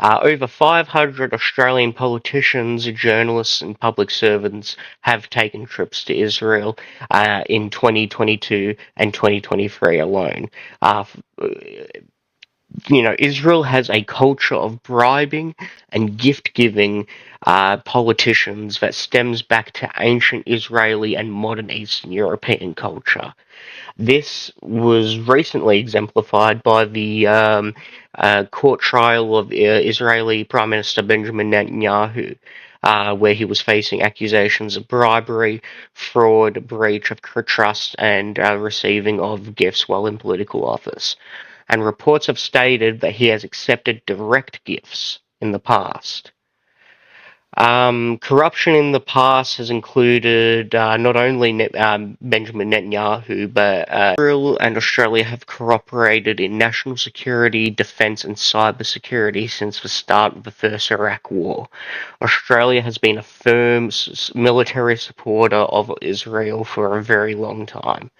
Over 500 Australian politicians, journalists, and public servants have taken trips to Israel in 2022 and 2023 alone. Uh, Israel has a culture of bribing and gift-giving politicians that stems back to ancient Israeli and modern Eastern European culture. This was recently exemplified by the court trial of Israeli Prime Minister Benjamin Netanyahu, where he was facing accusations of bribery, fraud, breach of trust, and receiving of gifts while in political office. And reports have stated that he has accepted direct gifts in the past. Corruption in the past has included not only Benjamin Netanyahu, but Israel and Australia have cooperated in national security, defence, and cybersecurity since the start of the First Iraq War. Australia has been a firm military supporter of Israel for a very long time.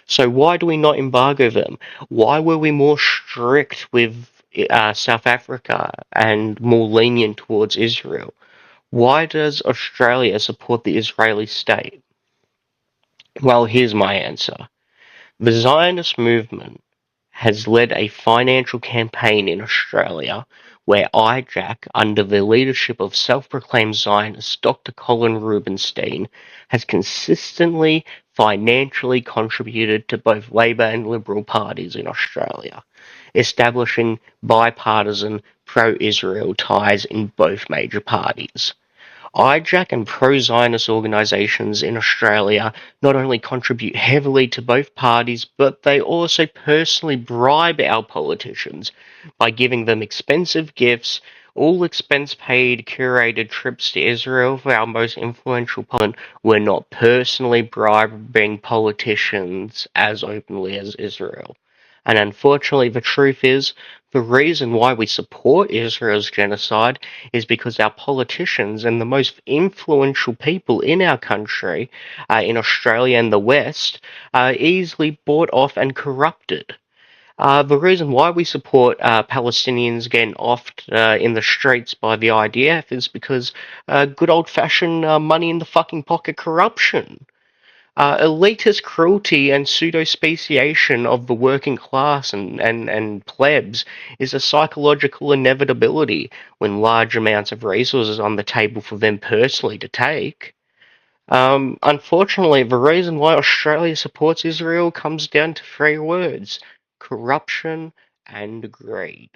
So why do we not embargo them? Why were we more strict with South Africa and more lenient towards Israel? Why does Australia support the Israeli state? Well, here's my answer. The Zionist movement has led a financial campaign in Australia where IJAC, under the leadership of self-proclaimed Zionist Dr. Colin Rubinstein, has consistently financially contributed to both Labor and Liberal parties in Australia, establishing bipartisan pro-Israel ties in both major parties. IJAC and pro-Zionist organisations in Australia not only contribute heavily to both parties, but they also personally bribe our politicians by giving them expensive gifts, all expense-paid, curated trips to Israel for our most influential politicians. We're not personally bribing politicians as openly as Israel. And unfortunately, the truth is, the reason why we support Israel's genocide is because our politicians and the most influential people in our country, in Australia and the West, are easily bought off and corrupted. The reason why we support Palestinians getting offed in the streets by the IDF is because good old-fashioned money in the fucking pocket corruption. Elitist cruelty and pseudo-speciation of the working class and plebs is a psychological inevitability when large amounts of resources on the table for them personally to take. Unfortunately, the reason why Australia supports Israel comes down to three words: corruption and greed.